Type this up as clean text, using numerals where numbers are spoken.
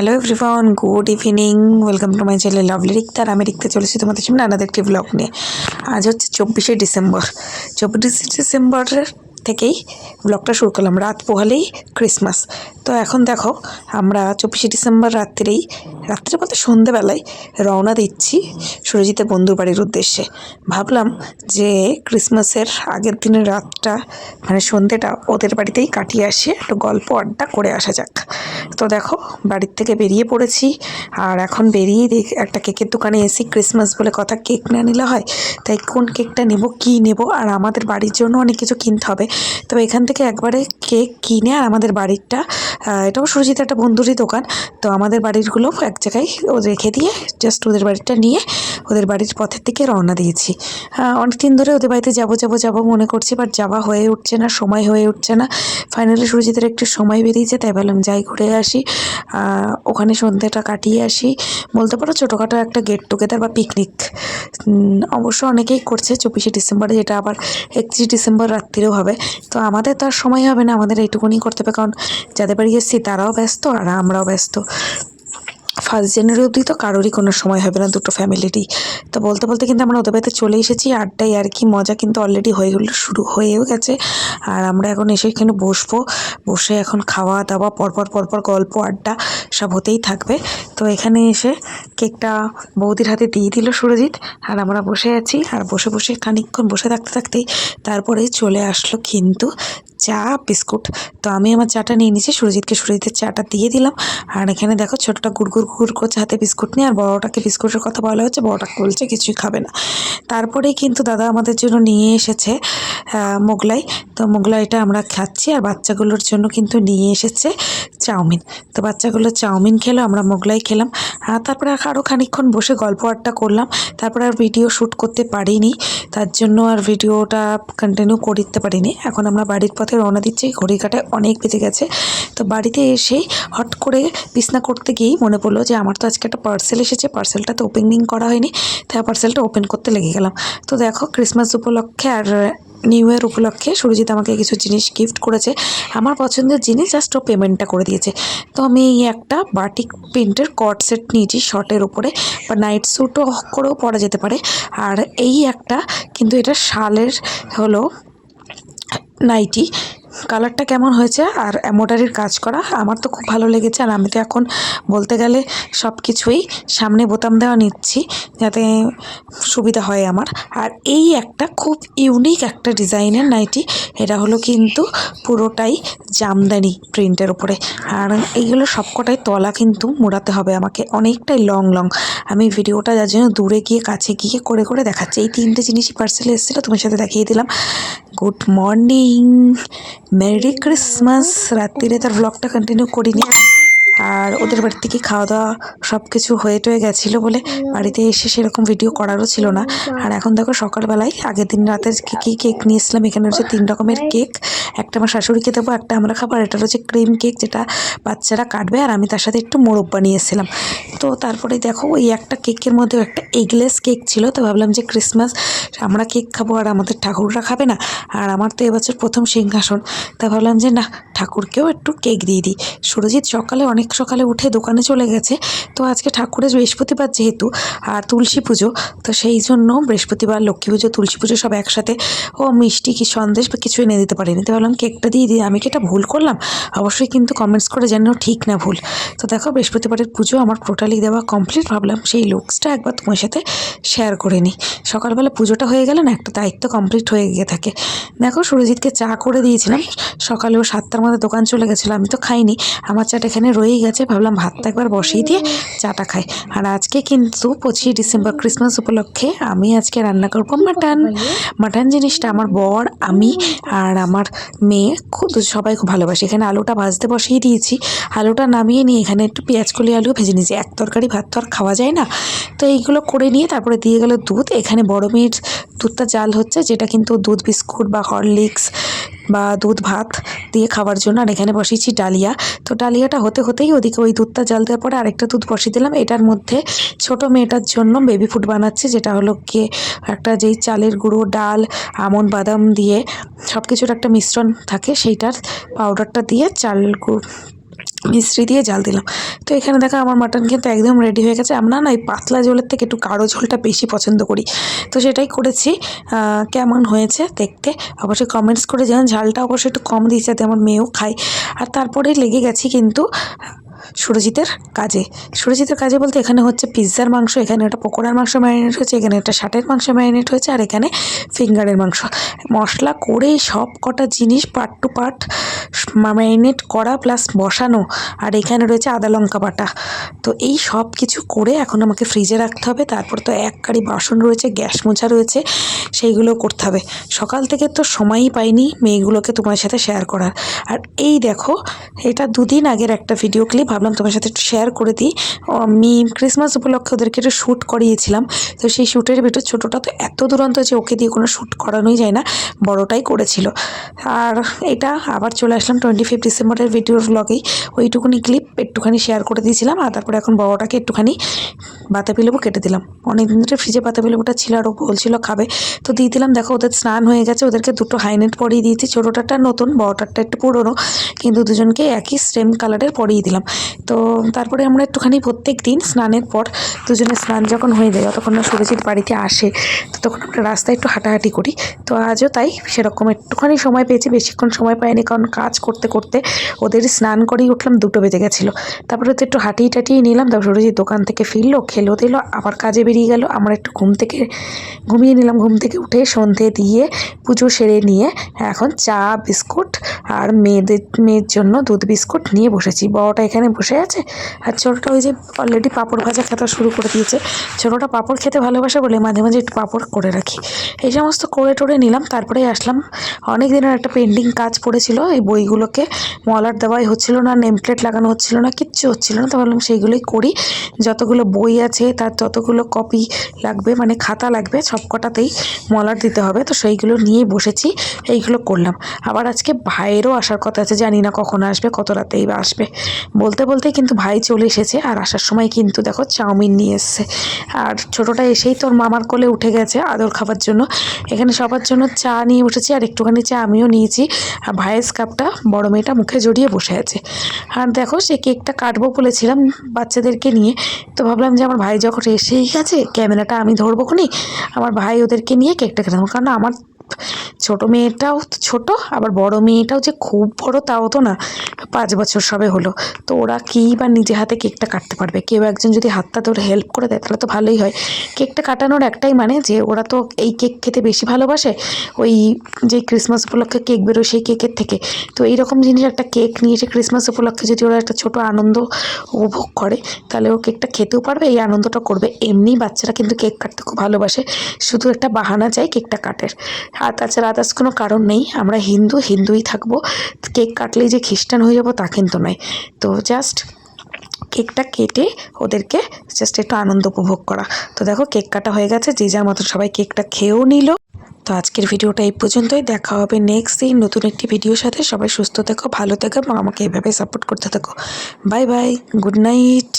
Hello everyone, good evening. Welcome to my channel lovely Rikta. আমি রিক্তা চলেছি তোমাদের সামনে আলাদা একটি ব্লগ নিয়ে। আজ হচ্ছে 24শে ডিসেম্বর। 24শে ডিসেম্বরের থেকেই ব্লগটা শুরু করলাম। রাত পোহালেই ক্রিসমাস। তো এখন দেখো, আমরা 24শে ডিসেম্বর রাত্রে বলতে সন্ধেবেলায় রওনা দিচ্ছি সুরজিতের বন্ধুর বাড়ির উদ্দেশ্যে। ভাবলাম যে ক্রিসমাসের আগের দিনের রাতটা মানে সন্ধেটা ওদের বাড়িতেই কাটিয়ে আসি, একটু গল্প আড্ডা করে আসা যাক। তো দেখো, বাড়ির থেকে বেরিয়ে পড়েছি। আর এখন বেরিয়ে একটা কেকের দোকানে এসি। ক্রিসমাস বলে কথা, কেক না নিলে হয়? তাই কোন কেকটা নেব, কী নেব, আর আমাদের বাড়ির জন্য অনেক কিছু কিনতে হবে। তবে এখান থেকে একবারে কেক কিনে আর আমাদের বাড়িরটা, এটাও সুরজিৎ একটা বন্ধুরই দোকান, তো আমাদের বাড়িরগুলো এক জায়গায় ও রেখে দিয়ে জাস্ট ওদের বাড়িটা নিয়ে ওদের বাড়ির পথের দিকে রওনা দিয়েছি। অনেক দিন ধরে ওদের বাড়িতে যাবো মনে করছি, বাট যাওয়া হয়ে উঠছে না, সময় হয়ে উঠছে না। ফাইনালি সুরজিতের একটু সময় বেরিয়েছে, তাই ভাবলাম যাই ঘুরে আসি, ওখানে সন্ধ্যেটা কাটিয়ে আসি। বলতে পারো ছোটোখাটো একটা গেট টুগেদার বা পিকনিক অবশ্য অনেকেই করছে 24শে ডিসেম্বরে, যেটা আবার 31শে ডিসেম্বর রাত্রিরেও হবে। তো আমাদের তো আর সময় হবে না, আমাদের এইটুকুনি করতে হবে, কারণ যাদের বাড়ি এসেছি তারাও ব্যস্ত আর আমরাও ব্যস্ত। 1 জানুয়ারি অবধি তো কারোরই কোনো সময় হবে না, দুটো ফ্যামিলিরই। তো বলতে বলতে কিন্তু আমরা ওদের বাড়িতে চলে এসেছি। আড্ডায় আর কি মজা কিন্তু অলরেডি শুরু হয়েও গেছে। আর আমরা এখন এসে এখানে বসে এখন খাওয়া দাওয়া পরপর গল্প আড্ডা সব হতেই থাকবে। তো এখানে এসে কেকটা বৌদির হাতে দিয়ে দিল সুরজিৎ, আর আমরা বসে আছি। আর বসে খানিকক্ষণ বসে থাকতেই তারপরে চলে আসলো কিন্তু চা বিস্কুট। তো আমি আমার চাটা নিয়ে নিয়েছি, সুরজিতের চাটা দিয়ে দিলাম। আর এখানে দেখো, ছোটটা গুড় করছে হাতে বিস্কুট নিয়ে, আর বড়োটাকে বিস্কুটের কথা বলা হচ্ছে, বড়োটাকে বলছে কিছুই খাবে না। তারপরেই কিন্তু দাদা আমাদের জন্য নিয়ে এসেছে মোগলাই। তো মোগলাইটা আমরা খাচ্ছি, আর বাচ্চাগুলোর জন্য কিন্তু নিয়ে এসেছে চাউমিন। তো বাচ্চাগুলো চাউমিন খেলো, আমরা মোগলাই খেলাম। আর তারপরে আরও খানিকক্ষণ বসে গল্প আড্ডা করলাম। তারপরে আর ভিডিও শ্যুট করতে পারিনি, তার জন্য আর ভিডিওটা কন্টিনিউ করতে পারিনি। এখন আমরা বাড়ির পথে রওনা দিচ্ছি, ঘড়ি কাটায় অনেক বেজে গেছে। তো বাড়িতে এসেই হট করে বিছনা করতে গিয়েই মনে পড়লো যে আমার তো আজকে একটা পার্সেল এসেছে, পার্সেলটা তো ওপেনিং করা হয়নি, তাই পার্সেলটা ওপেন করতে লেগে গেলাম। তো দেখো, ক্রিসমাস উপলক্ষে আর নিউ ইয়ার উপলক্ষে সুরজিৎ আমাকে কিছু জিনিস গিফট করেছে, আমার পছন্দের জিনিস। জাস্ট ও পেমেন্টটা করে দিয়েছে। তো আমি এই একটা বাটিক প্রিন্টের কট সেট নিয়েছি শর্টের উপরে, বা নাইট স্যুটও করেও পরা যেতে পারে। আর এই একটা কিন্তু এটা শালের হলো নাইটি। কালারটা কেমন হয়েছে, আর এমব্রয়ডারির কাজ করা, আমার তো খুব ভালো লেগেছে। আর আমি তো এখন বলতে গেলে সব কিছুই সামনে বোতাম দেওয়া নিচ্ছি, যাতে সুবিধা হয় আমার। আর এই একটা খুব ইউনিক একটা ডিজাইনের নাইটি, এটা হলো কিন্তু পুরোটাই জামদানি প্রিন্টের উপরে। আর এইগুলো সবকটাই তলা কিন্তু মোড়াতে হবে আমাকে, অনেকটাই লং। আমি ভিডিওটা যার জন্য দূরে গিয়ে কাছে গিয়ে করে দেখাচ্ছি। এই 3টে জিনিসই পার্সেলে এসেছিলো, তোমার সাথে দেখিয়ে দিলাম। Good morning, merry Christmas. রাত্রিরে তার ব্লগটা কন্টিনিউ করিনি, আর ওদের বাড়ি থেকে খাওয়া দাওয়া সব কিছু হয়ে গেছিলো বলে বাড়িতে এসে সেরকম ভিডিও করারও ছিল না। আর এখন দেখো, সকালবেলায় আগের দিন রাতে কী কেক নিয়েছিলাম, এখানে হচ্ছে 3 রকমের কেক। একটা আমার শাশুড়িকে দেবো, একটা আমরা খাবো, আর এটা হচ্ছে ক্রিম কেক, যেটা বাচ্চারা কাটবে। আর আমি তার সাথে একটু মোরব্বা বানিয়েছিলাম। তো তারপরে দেখো, ওই একটা কেকের মধ্যে একটা এগলেস কেক ছিল। তো ভাবলাম যে ক্রিসমাস আমরা কেক খাবো আর আমাদের ঠাকুররা খাবে না, আর আমার তো এবছর প্রথম সিংহাসন। তা ভাবলাম যে না, ঠাকুরকেও একটু কেক দিয়ে দিই। সুরজিৎ অনেক সকালে উঠে দোকানে চলে গেছে। তো আজকে ঠাকুরের বৃহস্পতিবার যেহেতু, আর তুলসী পুজো, তো সেই জন্য বৃহস্পতিবার, লক্ষ্মী পুজো, তুলসী পুজো সব একসাথে, ও মিষ্টি কি সন্দেশ বা কিছু এনে দিতে পারিনি। তো ভাবলাম কেকটা দিয়ে দিই। আমি কি এটা ভুল করলাম? অবশ্যই কিন্তু কমেন্টস করে জানিও ঠিক না ভুল। তো দেখো, বৃহস্পতিবারের পুজো আমার টোটালি দেওয়া কমপ্লিট। ভাবলাম সেই লুকসটা একবার তোমার সাথে শেয়ার করে নিই। সকালবেলা পুজোটা হয়ে গেলে না, একটা দায়িত্ব কমপ্লিট হয়ে গিয়ে থাকে। দেখো, সুরজিৎকে চা করে দিয়েছিলাম সকালেও, 7টার মধ্যে দোকান চলে গেছিলো, আমি তো খাইনি, আমার চাটা এখানে রয়েই গেছে। ভাবলাম ভাতটা একবার বসিয়ে দিয়ে চাটা খাই। আর আজকে কিন্তু 25শে ডিসেম্বর ক্রিসমাস উপলক্ষে আমি আজকে রান্না করবো মাটন জিনিসটা আমার বর, আমি আর আমার মেয়ে সবাই খুব ভালোবাসি। এখানে আলুটা ভাজতে বসিয়ে দিয়েছি, আলুটা নামিয়ে নিয়ে এখানে একটু পেঁয়াজকলি আলু ভেজে নিয়েছি। এক তরকারি ভাত তো আর খাওয়া যায় না, তো এইগুলো করে নিয়ে তারপরে দিয়ে গেল দুধ। এখানে বড় মেয়ের দুধটা জাল হচ্ছে, যেটা কিন্তু দুধ বিস্কুট বা হরলিক্স বা দুধ ভাত দিয়ে খাওয়ার জন্য। আর এখানে বসিয়েছি ডালিয়া। তো ডালিয়াটা হতেই ওদিকে ওই দুধটা জাল দেওয়ার পরে আরেকটা দুধ বসিয়ে দিলাম। এটার মধ্যে ছোট মেয়েটার জন্য বেবি ফুড বানাচ্ছি, যেটা হলো গিয়ে একটা যেই চালের গুঁড়ো, ডাল, আমন্ড, বাদাম দিয়ে সব কিছুর একটা মিশ্রণ থাকে, সেইটার পাউডারটা দিয়ে মিস্ত্রি দিয়ে জাল দিলাম। তো এখানে দেখো আমার মাটন কিন্তু একদম রেডি হয়ে গেছে। আমরা না এই পাতলা ঝোলের থেকে একটু গাঢ় ঝোলটা বেশি পছন্দ করি, তো সেটাই করেছি। কেমন হয়েছে দেখতে অবশ্যই কমেন্টস করে জানান। ঝালটা অবশ্যই একটু কম দিয়েছে যাতে আমার মেয়েও খায়। আর তারপরে লেগে গেছি কিন্তু সুরজিতের কাজে বলতে এখানে হচ্ছে পিৎজার মাংস, এখানে একটা পকোড়ার মাংস ম্যারিনেট হয়েছে, এখানে একটা শাটের মাংস ম্যারিনেট হয়েছে, আর এখানে ফিঙ্গারের মাংস। মশলা করে সব কটা জিনিস পার্ট টু পার্ট ম্যারিনেট করা প্লাস বসানো, আর এখানে রয়েছে আদা লঙ্কা বাটা। তো এই সব কিছু করে এখন আমাকে ফ্রিজে রাখতে হবে। তারপর তো এক গাড়ি বাসন রয়েছে, গ্যাস মোছা রয়েছে, সেইগুলো করতে হবে। সকাল থেকে তো সময়ই পাইনি মেয়েগুলোকে তোমার সাথে শেয়ার করার। আর এই দেখো, এটা 2 দিন আগের একটা ভিডিও ক্লিপ, ভাবলাম তোমার সাথে একটু শেয়ার করে দিই। আমি ক্রিসমাস উপলক্ষে ওদেরকে একটু শ্যুট করিয়েছিলাম। তো সেই শ্যুটের ভিতর ছোটোটা তো এত দুরন্ত যে ওকে দিয়ে কোনো শ্যুট করানোই যায় না, বড়টাই করেছিল। আর এটা আবার চলে আসলাম 25 ডিসেম্বরের ভিডিওর ব্লগেই, ওইটুকুনি ক্লিপ একটুখানি শেয়ার করে দিয়েছিলাম। আর তারপরে এখন বড়টাকে একটুখানি বাতাবি লেবু কেটে দিলাম। অনেকদিন ধরে ফ্রিজে বাতাবি লেবুটা ছিল আর ও বলছিল খাবে, তো দিয়ে দিলাম। দেখো ওদের স্নান হয়ে গেছে, ওদেরকে 2টো হাইনেট পরিয়ে দিয়েছি। ছোটোটাটা নতুন, বড়টারটা একটু পুরোনো, কিন্তু দুজনকে একই সেম কালারের পরিয়ে দিলাম। তো তারপরে আমরা একটুখানি প্রত্যেক দিন স্নানের পর দুজনে স্নান যখন হয়ে যায়, যতক্ষণ না সুরজিৎ বাড়িতে আসে, তো তখন আমরা রাস্তায় একটু হাঁটাহাঁটি করি। তো আজও তাই সেরকম একটুখানি সময় পেয়েছি, বেশিক্ষণ সময় পাইনি, কারণ কাজ করতে করতে ওদের স্নান করেই উঠলাম 2টো বেজে গেছিলো। তারপরে তো একটু হাঁটিয়ে টাটিয়ে নিলাম। তারপর সুরজিৎ দোকান থেকে ফিরলো, খেলো দিল, আবার কাজে বেরিয়ে গেল। আমরা একটু ঘুমিয়ে নিলাম। ঘুম থেকে উঠে সন্ধে দিয়ে পুজো সেরে নিয়ে এখন চা বিস্কুট আর মেয়ের জন্য দুধ বিস্কুট নিয়ে বসেছি। বড়টা এখানে বসে আছে, আর ছোটোটা ওই যে অলরেডি পাঁপড় ভাজা খেতে শুরু করে দিয়েছে। ছোটোটা পাঁপড় খেতে ভালোবাসে বলে মাঝে মাঝে একটু পাঁপড় করে রাখি। এই সমস্ত করে টোরে নিলাম। তারপরে আসলাম, অনেক দিনের একটা পেন্ডিং কাজ পড়েছিল, এই বইগুলোকে মলার দেওয়াই হচ্ছিল না, নেম প্লেট লাগানো হচ্ছিল না, কিচ্ছু হচ্ছিল না। তো ভাবলাম সেইগুলোই করি। যতগুলো বই আছে তার ততগুলো কপি লাগবে, মানে খাতা লাগবে, সব কটাতেই মলার দিতে হবে। তো সেইগুলো নিয়েই বসেছি, এইগুলো করলাম। আবার আজকে ভাইয়েরও আসার কথা আছে, জানি না কখন আসবে, কত রাতেই বা আসবে। বলতে বলতেই কিন্তু ভাই চলে এসেছে। আর আসার সময় কিন্তু দেখো চাউমিন নিয়ে এসছে। আর ছোটোটা এসেই তোর মামার কোলে উঠে গেছে আদর খাবার জন্য। এখানে সবার জন্য চা নিয়ে বসেছি, আর একটুখানি চা আমিও নিয়েছি। আর ভাইয়ের কাপটা বড় মেয়েটা মুখে জড়িয়ে বসে আছে। আর দেখো সে কেকটা কাটবো বলেছিলাম বাচ্চাদেরকে নিয়ে, তো ভাবলাম যে আমার ভাই যখন এসেই গেছে, ক্যামেরাটা আমি ধরবো খুনি, আমার ভাই ওদেরকে নিয়ে কেকটা কেটে দেবো। কারণ আমার ছোটো মেয়েটাও ছোট, আবার বড় মেয়েটাও যে খুব বড় তাও তো না, 5 বছর সবে হলো। তো ওরা কী বা নিজে হাতে কেকটা কাটতে পারবে, কেউ একজন যদি হাতটা ধরে হেল্প করে দেয় তাহলে তো ভালোই হয়। কেকটা কাটানোর একটাই মানে যে ওরা তো এই কেক খেতে বেশি ভালোবাসে, ওই যে ক্রিসমাস উপলক্ষে কেক বেরোয় সেই কেকের থেকে। তো এইরকম জিনিস একটা কেক নিয়ে এসে ক্রিসমাস উপলক্ষে যদি ওরা একটা ছোটো আনন্দ উপভোগ করে, তাহলে ও কেকটা খেতেও পারবে, এই আনন্দটা করবে। এমনি বাচ্চারা কিন্তু কেক কাটতে খুব ভালোবাসে, শুধু একটা বাহানা চাই কেকটা কাটের। আর তাছাড়া আদার্স কোনো কারণ নেই। আমরা হিন্দুই থাকবো, কেক কাটলেই যে খ্রিস্টান হয়ে যাবো তা কিন্তু নয়। তো জাস্ট কেকটা কেটে ওদেরকে জাস্ট একটু আনন্দ উপভোগ করা। তো দেখো কেক কাটা হয়ে গেছে, যে যার মতো সবাই কেকটা খেয়েও নিল। তো আজকের ভিডিওটা এই পর্যন্তই। দেখা হবে নেক্সট দিন নতুন একটি ভিডিওর সাথে। সবাই সুস্থ থেকো, ভালো থেকো এবং আমাকে এইভাবে সাপোর্ট করতে থাকো। Bye bye, good night.